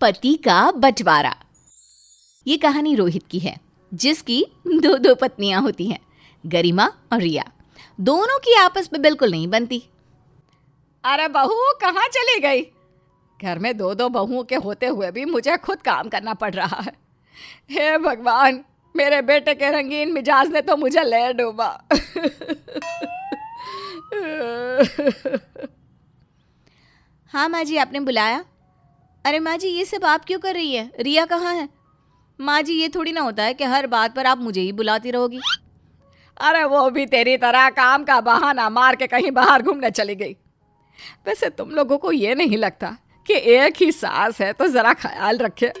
पति का बंटवारा। ये कहानी रोहित की है, जिसकी दो पत्नियां होती हैं, गरिमा और रिया। दोनों की आपस में बिल्कुल नहीं बनती। अरे बहू कहाँ चली गई? घर में दो बहुओं के होते हुए भी मुझे खुद काम करना पड़ रहा है। हे भगवान, मेरे बेटे के रंगीन मिजाज ने तो मुझे ले डूबा। हाँ माँ जी, आपने बुलाया? अरे माँ जी, ये सब आप क्यों कर रही है? रिया कहाँ है? माँ जी, ये थोड़ी ना होता है कि हर बात पर आप मुझे ही बुलाती रहोगी। अरे वो भी तेरी तरह काम का बहाना मार के कहीं बाहर घूमने चली गई। वैसे तुम लोगों को ये नहीं लगता कि एक ही सास है तो जरा ख्याल रखे।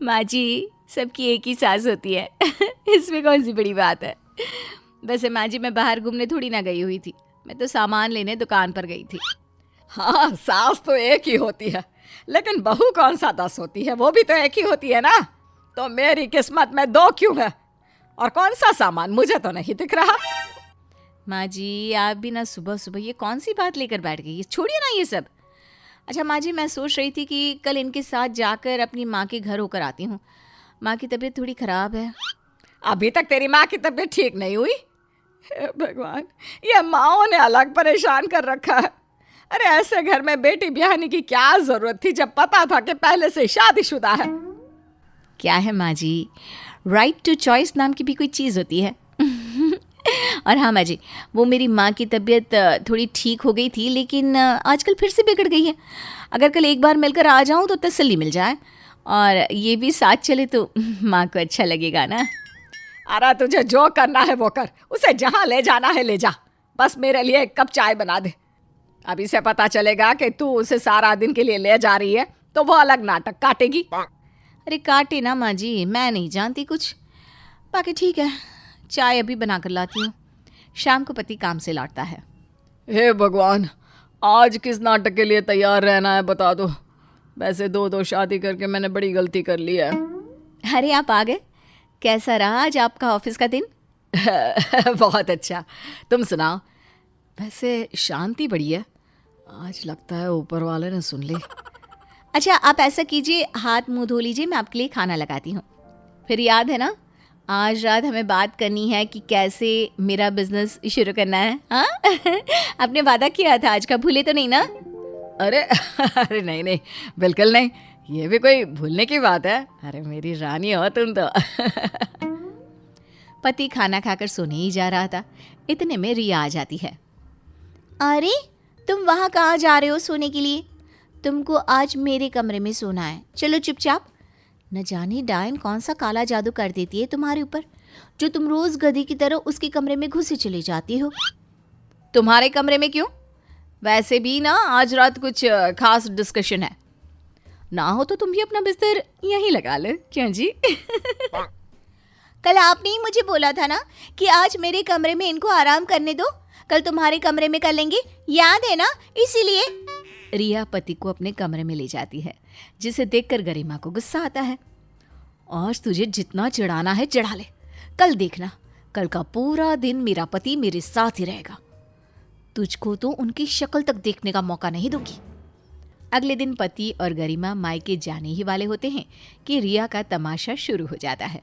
माँ जी, सबकी एक ही सास होती है। इसमें कौन सी बड़ी बात है? वैसे माँ जी, मैं बाहर घूमने थोड़ी ना गई हुई थी, मैं तो सामान लेने दुकान पर गई थी। हाँ, सास तो एक ही होती है, लेकिन बहू कौन सा 10 होती है? वो भी तो एक ही होती है ना। तो मेरी किस्मत में 2 क्यों है? और कौन सा सामान मुझे तो नहीं दिख रहा। माँ जी, आप भी ना सुबह सुबह ये कौन सी बात लेकर बैठ गई? छोड़िए ना ये सब। अच्छा माँ जी, मैं सोच रही थी कि कल इनके साथ जाकर अपनी माँ के घर होकर आती हूँ। माँ की तबीयत थोड़ी ख़राब है। अभी तक तेरी माँ की तबीयत ठीक नहीं हुई? हे भगवान, ये माँओं ने अलग परेशान कर रखा है। अरे ऐसे घर में बेटी ब्याहने की क्या जरूरत थी जब पता था कि पहले से शादीशुदा है। क्या है माँ जी, राइट टू चॉइस नाम की भी कोई चीज़ होती है। और हाँ माँ जी, वो मेरी माँ की तबीयत थोड़ी ठीक हो गई थी, लेकिन आजकल फिर से बिगड़ गई है। अगर कल एक बार मिलकर आ जाऊँ तो तसल्ली मिल जाए, और ये भी साथ चले तो माँ को अच्छा लगेगा ना। अरे तुझे जो करना है वो कर, उसे जहाँ ले जाना है ले जा, बस मेरे लिए 1 कप चाय बना दे। अभी से पता चलेगा कि तू उसे सारा दिन के लिए ले जा रही है तो वो अलग नाटक काटेगी। अरे काटे ना माँ जी, मैं नहीं जानती कुछ। बाकी ठीक है, चाय अभी बना कर लाती हूँ। शाम को पति काम से लौटता है। हे भगवान, आज किस नाटक के लिए तैयार रहना है बता दो। वैसे 2 शादी करके मैंने बड़ी गलती कर ली है। अरे आप आ गए। कैसा रहा आज आपका ऑफिस का दिन? बहुत अच्छा, तुम सुनाओ। वैसे शांति बड़ी है आज, लगता है ऊपर वाले ने सुन ली। अच्छा आप ऐसा कीजिए, हाथ मुंह धो लीजिए, मैं आपके लिए खाना लगाती हूँ। फिर याद है ना, आज रात हमें बात करनी है कि कैसे मेरा बिजनेस शुरू करना है। हाँ आपने वादा किया था आज का, भूले तो नहीं ना? अरे अरे नहीं नहीं, बिल्कुल नहीं, ये भी कोई भूलने की बात है। अरे मेरी रानी हो तुम तो। पति खाना खाकर सोने ही जा रहा था, इतने में रिया आ जाती है। अरे तुम वहाँ कहाँ जा रहे हो सोने के लिए? तुमको आज मेरे कमरे में सोना है, चलो चुपचाप। न जाने डायन कौन सा काला जादू कर देती है तुम्हारे ऊपर, जो तुम रोज गधी की तरह उसके कमरे में घुसे चले जाती हो। तुम्हारे कमरे में क्यों? वैसे भी ना आज रात कुछ खास डिस्कशन है, ना हो तो तुम भी अपना बिस्तर यहीं लगा ले। क्यों जी? कल आपने ही मुझे बोला था ना कि आज मेरे कमरे में इनको आराम करने दो, कल तुम्हारे कमरे में कर लेंगे, याद है ना? इसीलिए रिया पति को अपने कमरे में ले जाती है, जिसे देखकर गरिमा को गुस्सा आता है। आज तुझे जितना चिढ़ाना है चिढ़ा ले, कल देखना, कल का पूरा दिन मेरा पति मेरे साथ ही रहेगा। तुझको तो उनकी शक्ल तक देखने का मौका नहीं दूंगी। अगले दिन पति और गरिमा मायके जाने ही वाले होते हैं कि रिया का तमाशा शुरू हो जाता है।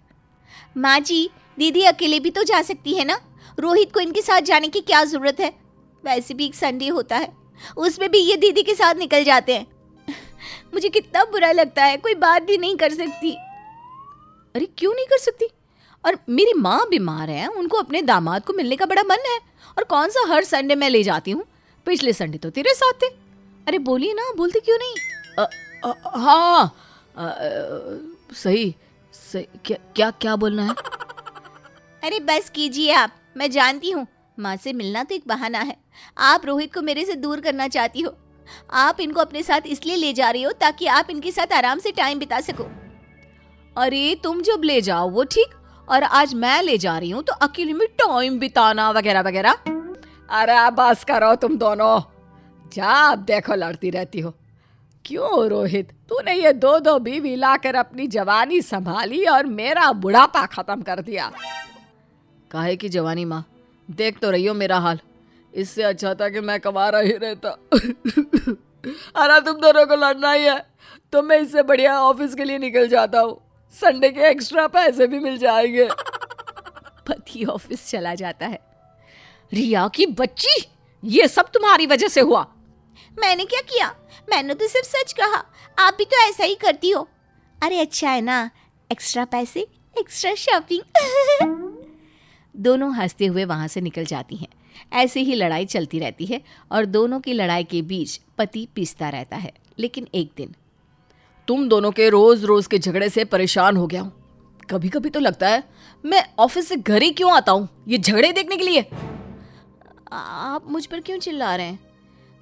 माँ जी, दीदी अकेले भी तो जा सकती है ना, रोहित को इनके साथ जाने की क्या जरूरत है? वैसे भी एक संडे होता है, उसमें भी ये दीदी के साथ निकल जाते हैं। मुझे कितना बुरा लगता है, कोई बात भी नहीं कर सकती। अरे क्यों नहीं कर सकती? और मेरी माँ बीमार है, उनको अपने दामाद को मिलने का बड़ा मन है, और कौन सा हर संडे मैं ले जाती हूँ? पिछले संडे तो तेरे साथ थे। अरे बोलिए ना, बोलते क्यों नहीं? हाँ सही सही, क्या क्या बोलना है? अरे बस कीजिए आप, मैं जानती हूँ माँ से मिलना तो एक बहाना है। आप रोहित को मेरे से दूर करना चाहती हो। आप इनको अपने साथ इसलिए ले जा रही हो ताकि आप इनके साथ आराम से टाइम बिता सको। अरे तुम जब ले जाओ वो ठीक, और आज मैं ले जा रही हूँ तो अकेले में टाइम बिताना वगैरह वगैरह। अरे बस करो तुम दोनों, जब देखो लड़ती रहती हो। क्यों रोहित, तूने ये 2 बीवी लाकर अपनी जवानी संभाली और मेरा बुढ़ापा खत्म कर दिया। काहे की जवानी माँ, देख तो रही हो मेरा हाल, इससे अच्छा था कि मैं कमा रही रहता। अरे तुम दोनों को लड़ना ही है तो मैं इससे बढ़िया ऑफिस के लिए निकल जाता हूँ, संडे के एक्स्ट्रा पैसे भी मिल जाएंगे। पति ऑफिस चला जाता है। रिया की बच्ची, ये सब तुम्हारी वजह से हुआ। मैंने क्या किया? मैंने तो सिर्फ सच कहा। आप भी तो ऐसा ही करती हो। अरे अच्छा है ना, एक्स्ट्रा पैसे, एक्स्ट्रा शॉपिंग। दोनों हंसते हुए वहां से निकल जाती हैं। ऐसे ही लड़ाई चलती रहती है और दोनों की लड़ाई के बीच पति पिसता रहता है। लेकिन एक दिन, तुम दोनों के रोज रोज के झगड़े से परेशान हो गया हूँ। कभी कभी तो लगता है मैं ऑफिस से घर ही क्यों आता हूँ, ये झगड़े देखने के लिए। आप मुझ पर क्यों चिल्ला रहे हैं?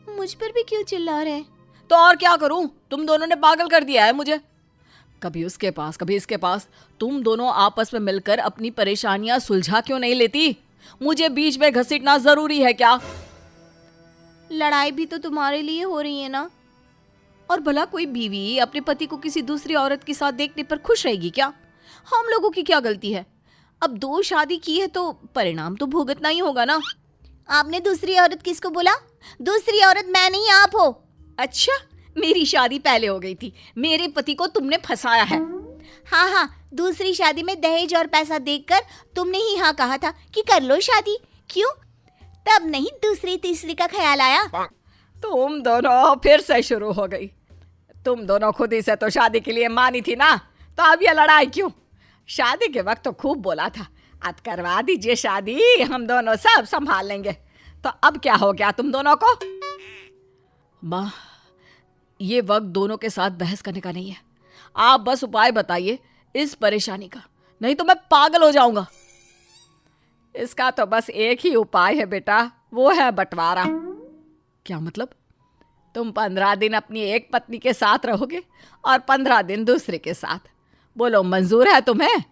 मुझ पर भी क्यों चिल्ला रहे हैं? तो और क्या करूं, तुम दोनों ने पागल कर दिया है मुझे। कभी उसके पास कभी इसके पास। तुम दोनों आपस में मिलकर अपनी परेशानियां सुलझा क्यों नहीं लेती? मुझे बीच में घसीटना जरूरी है क्या? लड़ाई भी तो तुम्हारे लिए हो रही है ना। और भला कोई बीवी अपने पति को किसी दूसरी औरत के साथ देखने पर खुश रहेगी क्या? हम लोगों की क्या गलती है? अब 2 शादी की है तो परिणाम तो भुगतना ही होगा ना। आपने दूसरी औरत किसको बोला? दूसरी औरत मैं नहीं, आप हो। अच्छा, मेरी शादी पहले हो गई थी, मेरे पति को तुमने फंसाया है। हाँ, दूसरी शादी में दहेज और पैसा देखकर तुमने ही हाँ कहा था कि कर लो शादी। क्यों? तब नहीं दूसरी तीसरी का ख्याल आया? तुम दोनों फिर से शुरू हो गई। तुम दोनों खुद ही से तो शादी के लिए मानी थी ना, तो अब ये लड़ाई क्यों? शादी के वक्त तो खूब बोला था, अब करवा दीजिए शादी, हम दोनों सब संभाल लेंगे। तो अब क्या हो गया तुम दोनों को? माँ, ये वक्त दोनों के साथ बहस करने का नहीं है। आप बस उपाय बताइए इस परेशानी का, नहीं तो मैं पागल हो जाऊंगा। इसका तो बस एक ही उपाय है बेटा, वो है बंटवारा। क्या मतलब? तुम 15 दिन अपनी एक पत्नी के साथ रहोगे और 15 दिन दूसरे के साथ। बोलो मंजूर है तुम्हें?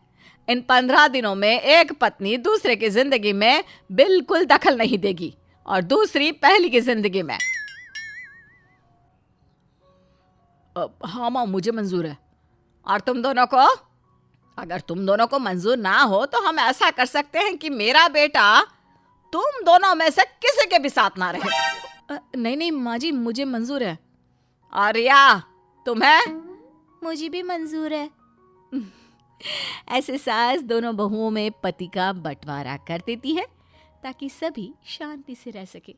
इन 15 दिनों में एक पत्नी दूसरे की जिंदगी में बिल्कुल दखल नहीं देगी और दूसरी पहली की जिंदगी में। हाँ माँ, मुझे मंजूर है। और तुम दोनों को? अगर तुम दोनों को मंजूर ना हो तो हम ऐसा कर सकते हैं कि मेरा बेटा तुम दोनों में से किसी के भी साथ ना रहे। नहीं माँ जी, मुझे मंजूर है। और रिया, तुम्हें? मुझे भी मंजूर है। ऐसे सास दोनों बहुओं में पति का बंटवारा कर देती है ताकि सभी शांति से रह सके।